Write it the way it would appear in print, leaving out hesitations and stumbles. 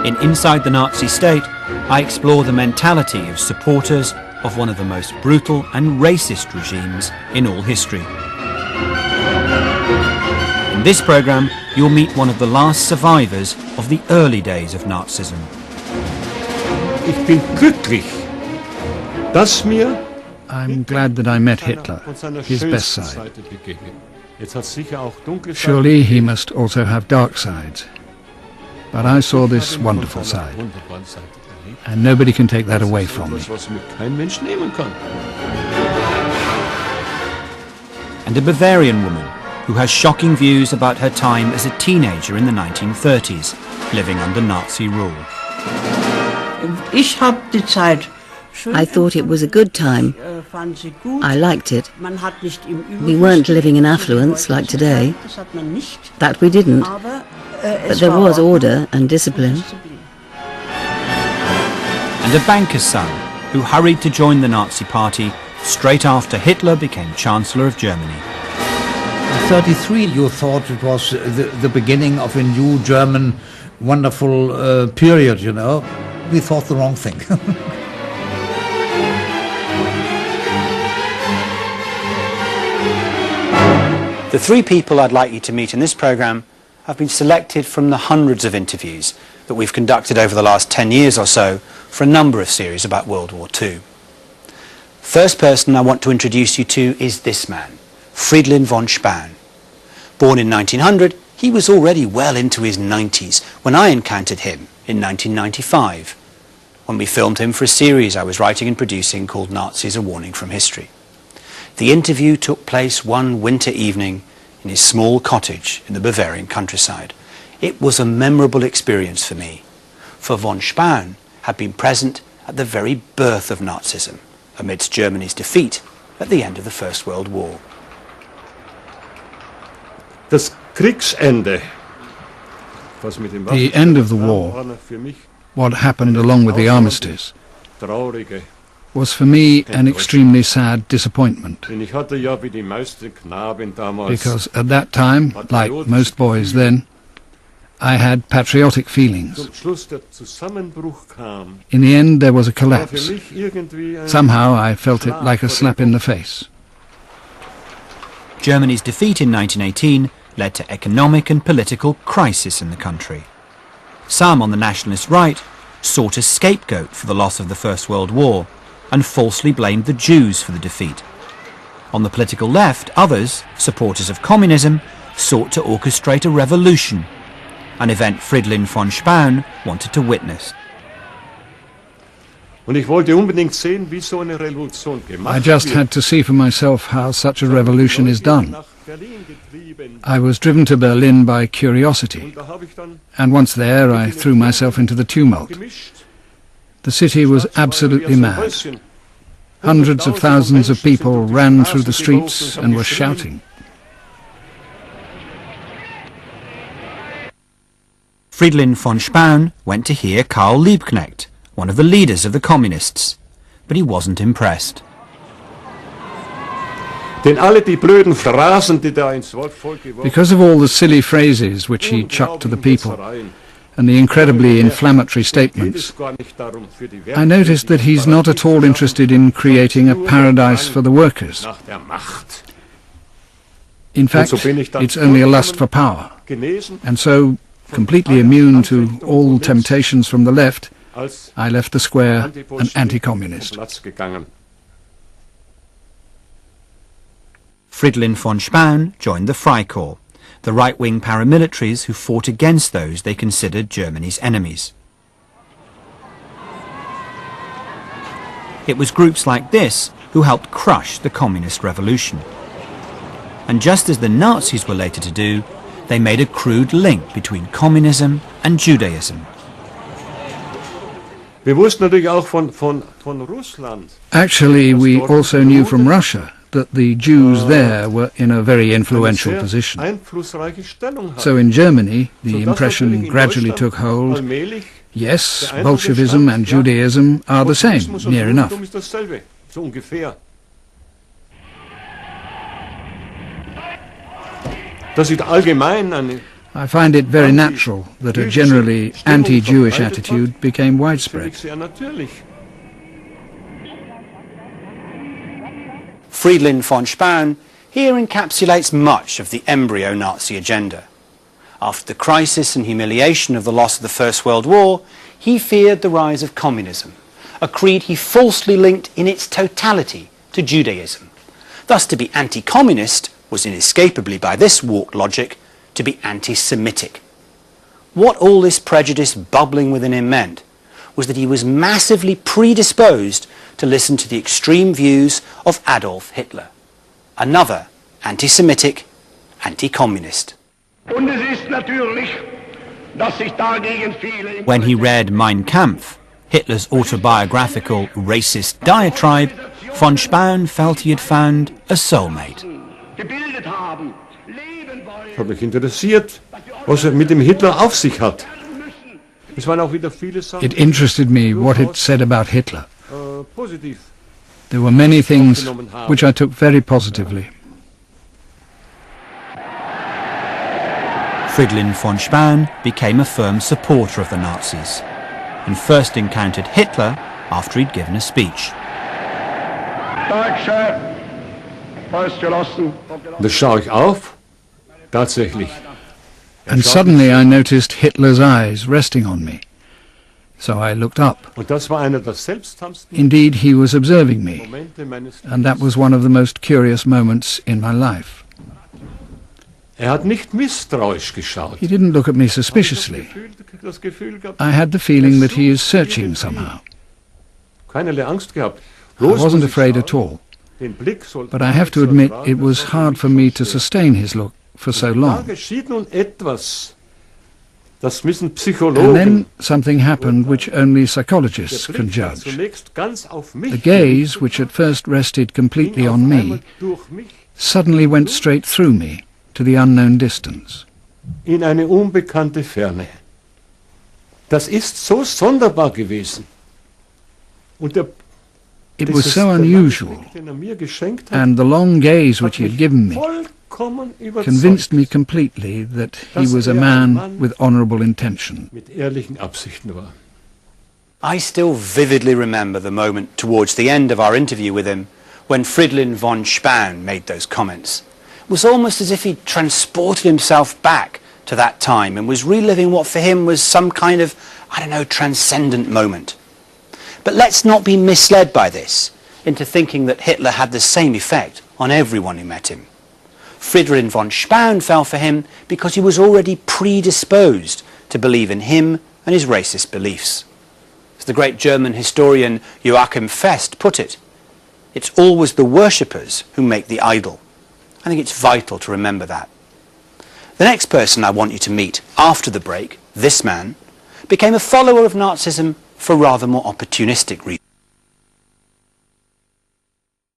In Inside the Nazi State, I explore the mentality of supporters of one of the most brutal and racist regimes in all history. In this programme, you'll meet one of the last survivors of the early days of Nazism. Ich bin glücklich, dass mir I'm glad that I met Hitler, his best side. Surely he must also have dark sides. But I saw this wonderful side, and nobody can take that away from me. And a Bavarian woman who has shocking views about her time as a teenager in the 1930s, living under Nazi rule. I thought it was a good time. I liked it. We weren't living in affluence like today. That we didn't. But there was order and discipline. And a banker's son who hurried to join the Nazi party straight after Hitler became Chancellor of Germany. In 1933 you thought it was the beginning of a new German wonderful period, you know. We thought the wrong thing. The three people I'd like you to meet in this programme have been selected from the hundreds of interviews that we've conducted over the last 10 years or so for a number of series about World War II. First person I want to introduce you to is this man, Fridolin von Spaun. Born in 1900, he was already well into his 90s when I encountered him in 1995, when we filmed him for a series I was writing and producing called Nazis: A Warning from History. The interview took place one winter evening in his small cottage in the Bavarian countryside. It was a memorable experience for me, for von Spaun had been present at the very birth of Nazism, amidst Germany's defeat at the end of the First World War. Das Kriegsende. The end of the war, what happened along with the armistice, was for me an extremely sad disappointment. Because at that time, like most boys then, I had patriotic feelings. In the end there was a collapse. Somehow I felt it like a slap in the face. Germany's defeat in 1918 led to economic and political crisis in the country. Some on the nationalist right sought a scapegoat for the loss of the First World War and falsely blamed the Jews for the defeat. On the political left, others, supporters of communism, sought to orchestrate a revolution, an event Fridolin von Spaun wanted to witness. I just had to see for myself how such a revolution is done. I was driven to Berlin by curiosity, and once there I threw myself into the tumult. The city was absolutely mad. Hundreds of thousands of people ran through the streets and were shouting. Fridolin von Spaun went to hear Karl Liebknecht, one of the leaders of the communists, but he wasn't impressed. Because of all the silly phrases which he chucked to the people, and the incredibly inflammatory statements, I noticed that he's not at all interested in creating a paradise for the workers. In fact, it's only a lust for power, and so, completely immune to all temptations from the left, I left the square an anti-communist. Fridolin von Spaun joined the Freikorps, the right-wing paramilitaries who fought against those they considered Germany's enemies. It was groups like this who helped crush the communist revolution. And just as the Nazis were later to do, they made a crude link between communism and Judaism. Actually, we also knew from Russia that the Jews there were in a very influential position. So in Germany, the impression gradually took hold, yes, Bolshevism and Judaism are the same, near enough. I find it very natural that a generally anti-Jewish attitude became widespread. Friedlin von Spaun here encapsulates much of the embryo Nazi agenda. After the crisis and humiliation of the loss of the First World War, he feared the rise of communism, a creed he falsely linked in its totality to Judaism. Thus, to be anti-communist was inescapably, by this warped logic, to be anti-Semitic. What all this prejudice bubbling within him meant was that he was massively predisposed to listen to the extreme views of Adolf Hitler, another anti-Semitic, anti-communist. When he read Mein Kampf, Hitler's autobiographical racist diatribe, von Spaun felt he had found a soulmate. Ich habe mich interessiert, was mit dem Hitler auf sich hat. Es waren auch wieder viele Sachen. It interested me what it said about Hitler. Positiv. There were many things which I took very positively. Friedlin von Spaun became a firm supporter of the Nazis and first encountered Hitler after he'd given a speech. Da schaue ich auf, tatsächlich. And suddenly I noticed Hitler's eyes resting on me. So I looked up. Und das war einer der seltsamsten Indeed, he was observing me, Momente meines and that was one of the most curious moments in my life. hat nicht misstrauisch geschaut. He didn't look at me suspiciously. Das Gefühl gehabt, I had the feeling that he is searching somehow. keinerlei Angst gehabt. I wasn't afraid at all, Den Blick sollte but I have to admit it was hard for me to sustain his look for so Da long. geschieht nun etwas. Das müssen And Psychologen. then something happened which only psychologists Der can Blick war judge. zunächst ganz auf mich. The gaze, which at first rested completely ging auf on me, einmal durch mich suddenly went straight through me to the unknown distance. in eine unbekannte Ferne. Das ist so sonderbar gewesen. Und It was so unusual, den mir geschenkt hat, and the long gaze which he had given me vollkommen convinced überzeugt, me completely that he was a man with honourable intention. mit ehrlichen Absichten war. I still vividly remember the moment towards the end of our interview with him when Friedlin von Spaun made those comments. It was almost as if he'd transported himself back to that time and was reliving what for him was some kind of, transcendent moment. But let's not be misled by this into thinking that Hitler had the same effect on everyone who met him. Friedrich von Spaun fell for him because he was already predisposed to believe in him and his racist beliefs. As the great German historian Joachim Fest put it, it's always the worshippers who make the idol. I think it's vital to remember that. The next person I want you to meet after the break, this man, became a follower of Nazism for rather more opportunistic reasons.